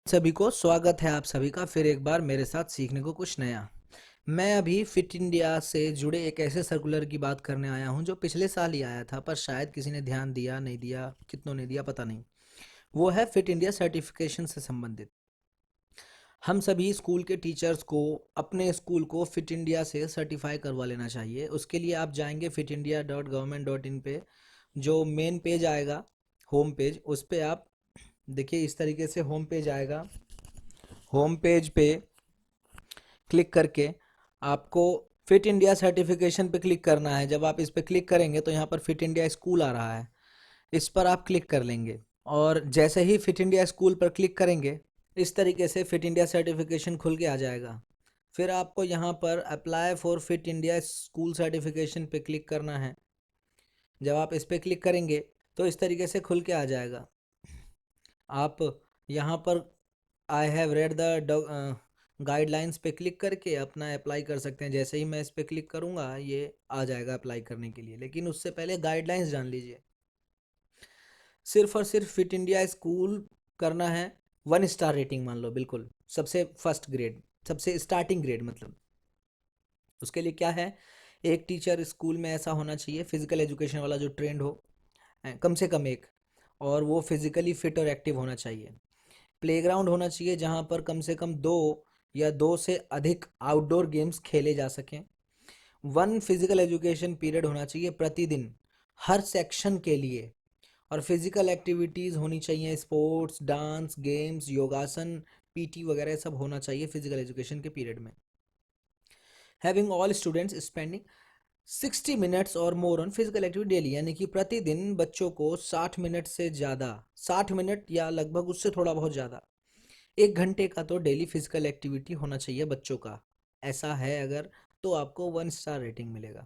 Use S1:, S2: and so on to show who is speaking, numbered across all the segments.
S1: सभी को स्वागत है आप सभी का फिर एक बार मेरे साथ सीखने को कुछ नया। मैं अभी फिट इंडिया से जुड़े एक ऐसे सर्कुलर की बात करने आया हूं जो पिछले साल ही आया था, पर शायद किसी ने ध्यान दिया नहीं दिया, कितनों ने दिया पता नहीं। वो है फिट इंडिया सर्टिफिकेशन से संबंधित। हम सभी स्कूल के टीचर्स को अपने स्कूल को फिट इंडिया से सर्टिफाई करवा लेना चाहिए। उसके लिए आप जाएंगे fitindia.government.in पे, जो मेन पेज आएगा, होम पेज, उस पे आप देखिए इस तरीके से होम पेज आएगा। होम पेज पे क्लिक करके आपको फिट इंडिया सर्टिफिकेशन पे क्लिक करना है। जब आप इस पे क्लिक करेंगे तो यहाँ पर फिट इंडिया स्कूल आ रहा है, इस पर आप क्लिक कर लेंगे। और जैसे ही फिट इंडिया स्कूल पर क्लिक करेंगे, इस तरीके से फिट इंडिया सर्टिफिकेशन खुल के आ जाएगा। फिर आपको यहाँ पर apply for fit India school certification पे क्लिक करना है। जब आप इस पे क्लिक करेंगे तो इस तरीके से खुल के आ जाएगा। आप यहाँ पर I have read the guidelines पे क्लिक करके अपना अप्लाई कर सकते हैं। जैसे ही मैं इस पे क्लिक करूँगा ये आ जाएगा अप्लाई करने के लिए, लेकिन उससे पहले गाइडलाइंस जान लीजिए। सिर्फ और सिर्फ फिट इंडिया स्कूल करना है, 1 स्टार रेटिंग मान लो, बिल्कुल सबसे फर्स्ट ग्रेड, सबसे स्टार्टिंग ग्रेड। मतलब उसके लिए क्या है, एक टीचर स्कूल में ऐसा होना चाहिए फिजिकल एजुकेशन वाला जो ट्रेंड हो, कम से कम एक, और वो फिजिकली फिट और एक्टिव होना चाहिए। प्लेग्राउंड होना चाहिए जहाँ पर कम से कम 2 या 2 से अधिक आउटडोर गेम्स खेले जा सकें। 1 फिजिकल एजुकेशन पीरियड होना चाहिए प्रतिदिन हर सेक्शन के लिए। और फिजिकल एक्टिविटीज़ होनी चाहिए, स्पोर्ट्स, डांस, गेम्स, योगासन, पीटी वगैरह सब होना चाहिए फिजिकल एजुकेशन के पीरियड में। Having all students spending 60 minutes और more on physical activity daily, यानी कि प्रतिदिन बच्चों को 60 मिनट से ज़्यादा, 60 मिनट या लगभग उससे थोड़ा बहुत ज़्यादा, 1 घंटे का तो डेली फिजिकल एक्टिविटी होना चाहिए बच्चों का। ऐसा है अगर, तो आपको 1 स्टार रेटिंग मिलेगा।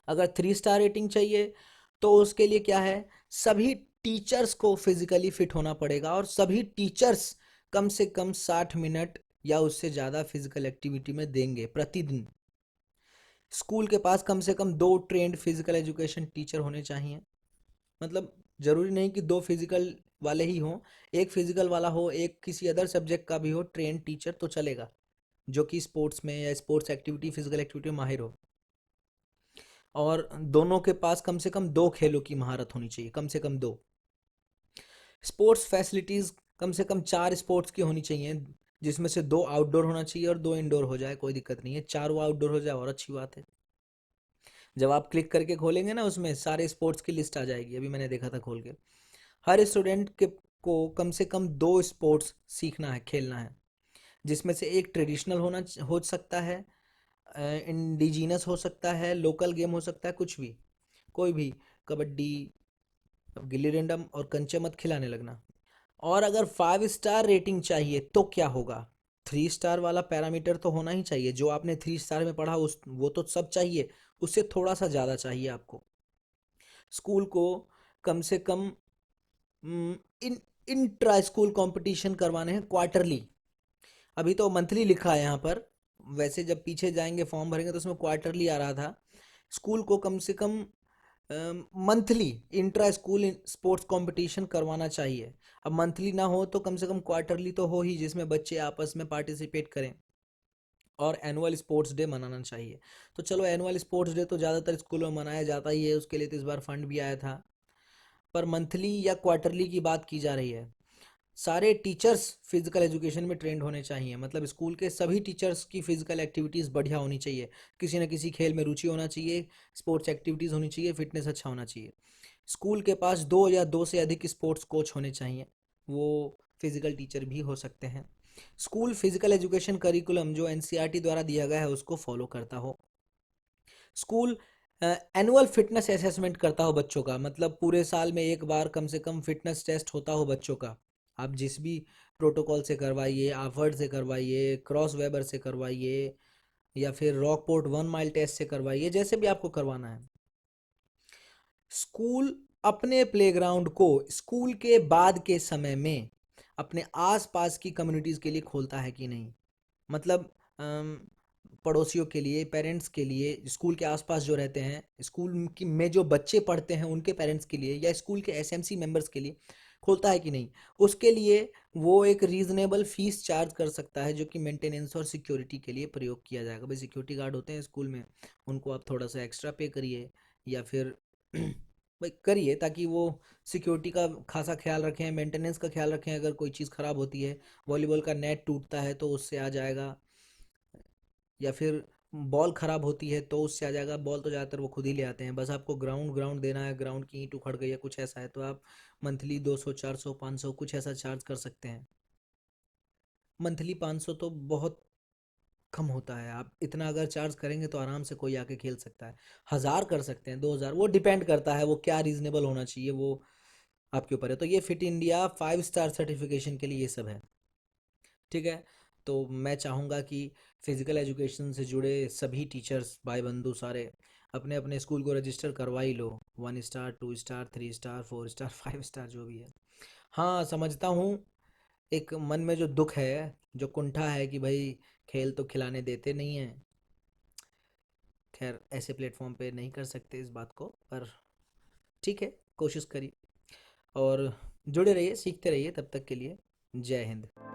S1: अगर 3 स्टार रेटिंग चाहिए तो उसके लिए क्या है, सभी टीचर्स को फिजिकली फिट होना पड़ेगा और सभी टीचर्स कम से कम 60 मिनट या उससे ज़्यादा फिजिकल एक्टिविटी में देंगे प्रतिदिन। स्कूल के पास कम से कम 2 ट्रेंड फिजिकल एजुकेशन टीचर होने चाहिए। मतलब जरूरी नहीं कि 2 फिजिकल वाले ही हों, एक फिजिकल वाला हो, एक किसी अदर सब्जेक्ट का भी हो ट्रेन टीचर तो चलेगा, जो कि स्पोर्ट्स में या स्पोर्ट्स एक्टिविटी फिजिकल एक्टिविटी में माहिर हो। और दोनों के पास कम से कम 2 खेलों की महारत होनी चाहिए, कम से कम 2। स्पोर्ट्स फैसिलिटीज़ कम से कम 4 स्पोर्ट्स की होनी चाहिए, जिसमें से 2 आउटडोर होना चाहिए और 2 इंडोर हो जाए, कोई दिक्कत नहीं है। चारों आउटडोर हो जाए और अच्छी बात है। जब आप क्लिक करके खोलेंगे ना, उसमें सारे स्पोर्ट्स की लिस्ट आ जाएगी, अभी मैंने देखा था खोल के। हर स्टूडेंट के को कम से कम 2 स्पोर्ट्स सीखना है, खेलना है, जिसमें से एक ट्रेडिशनल हो सकता है, इंडिजीनस हो सकता है, लोकल गेम हो सकता है, कुछ भी, कोई भी, कबड्डी, अब गिल्ली डंडा और कंचे मत खिलाने लगना। और अगर 5 स्टार रेटिंग चाहिए तो क्या होगा, 3 स्टार वाला पैरामीटर तो होना ही चाहिए। जो आपने 3 स्टार में पढ़ा उस वो तो सब चाहिए, उससे थोड़ा सा ज़्यादा चाहिए आपको। स्कूल को कम से कम इन इंट्रा स्कूल कंपटीशन करवाने हैं क्वार्टरली। अभी तो मंथली लिखा है यहाँ पर, वैसे जब पीछे जाएंगे फॉर्म भरेंगे तो उसमें क्वार्टरली आ रहा था। स्कूल को कम से कम monthly intra school sports competition करवाना चाहिए। अब मंथली ना हो तो कम से कम क्वार्टरली तो हो ही, जिसमें बच्चे आपस में पार्टिसिपेट करें। और एनुअल स्पोर्ट्स डे मनाना चाहिए। तो चलो, एनुअल स्पोर्ट्स डे तो ज़्यादातर स्कूलों में मनाया जाता ही है, उसके लिए तो इस बार फंड भी आया था। पर मंथली या क्वार्टरली की बात की जा रही है। सारे टीचर्स फिजिकल एजुकेशन में ट्रेंड होने चाहिए, मतलब स्कूल के सभी टीचर्स की फिजिकल एक्टिविटीज़ बढ़िया होनी चाहिए, किसी न किसी खेल में रुचि होना चाहिए, स्पोर्ट्स एक्टिविटीज़ होनी चाहिए, फिटनेस अच्छा होना चाहिए। स्कूल के पास 2 या 2 से अधिक स्पोर्ट्स कोच होने चाहिए, वो फिजिकल टीचर भी हो सकते हैं। स्कूल फिजिकल एजुकेशन करिकुलम जो एनसीईआरटी द्वारा दिया गया है उसको फॉलो करता हो। स्कूल एनुअल फिटनेस असेसमेंट करता हो बच्चों का, मतलब पूरे साल में एक बार कम से कम फिटनेस टेस्ट होता हो बच्चों का। आप जिस भी प्रोटोकॉल से करवाइए, आफर्ड से करवाइए, क्रॉस वेबर से करवाइए, या फिर रॉकपोर्ट 1 माइल टेस्ट से करवाइए, जैसे भी आपको करवाना है। स्कूल अपने प्लेग्राउंड को स्कूल के बाद के समय में अपने आसपास की कम्युनिटीज़ के लिए खोलता है कि नहीं, मतलब पड़ोसियों के लिए, पेरेंट्स के लिए, स्कूल के आसपास जो रहते हैं, स्कूल की में जो बच्चे पढ़ते हैं उनके पेरेंट्स के लिए, या स्कूल के एसएमसी मेंबर्स के लिए खोलता है कि नहीं, उसके लिए वो एक रीजनेबल फीस चार्ज कर सकता है जो कि मेंटेनेंस और सिक्योरिटी के लिए प्रयोग किया जाएगा। भाई सिक्योरिटी गार्ड होते हैं स्कूल में, उनको आप थोड़ा सा एक्स्ट्रा पे करिए, या फिर भाई करिए ताकि वो सिक्योरिटी का खासा ख्याल रखें, मेंटेनेंस का ख्याल रखें। अगर कोई चीज़ ख़राब होती है, वॉलीबॉल का नेट टूटता है तो उससे आ जाएगा, या फिर बॉल ख़राब होती है तो उससे आ जाएगा। बॉल तो ज़्यादातर वो खुद ही ले आते हैं, बस आपको ग्राउंड ग्राउंड देना है, ग्राउंड की ईंट उखड़ गई है कुछ ऐसा है तो आप मंथली 200 400 500 कुछ ऐसा चार्ज कर सकते हैं। मंथली 500 तो बहुत कम होता है, आप इतना अगर चार्ज करेंगे तो आराम से कोई आके खेल सकता है। 1000 कर सकते हैं, 2000, वो डिपेंड करता है वो क्या रीजनेबल होना चाहिए, वो आपके ऊपर है। तो ये फिट इंडिया 5 स्टार सर्टिफिकेशन के लिए ये सब है। ठीक है, तो मैं चाहूँगा कि फिजिकल एजुकेशन से जुड़े सभी टीचर्स भाई बंधु सारे अपने अपने स्कूल को रजिस्टर करवा ही लो। 1 star, 2 star, 3 star, 4 star, 5 star, जो भी है। हाँ समझता हूँ, एक मन में जो दुख है, जो कुंठा है कि भाई खेल तो खिलाने देते नहीं हैं। खैर ऐसे प्लेटफॉर्म पे नहीं कर सकते इस बात को, पर ठीक है, कोशिश करिए और जुड़े रहिए, सीखते रहिए। तब तक के लिए जय हिंद।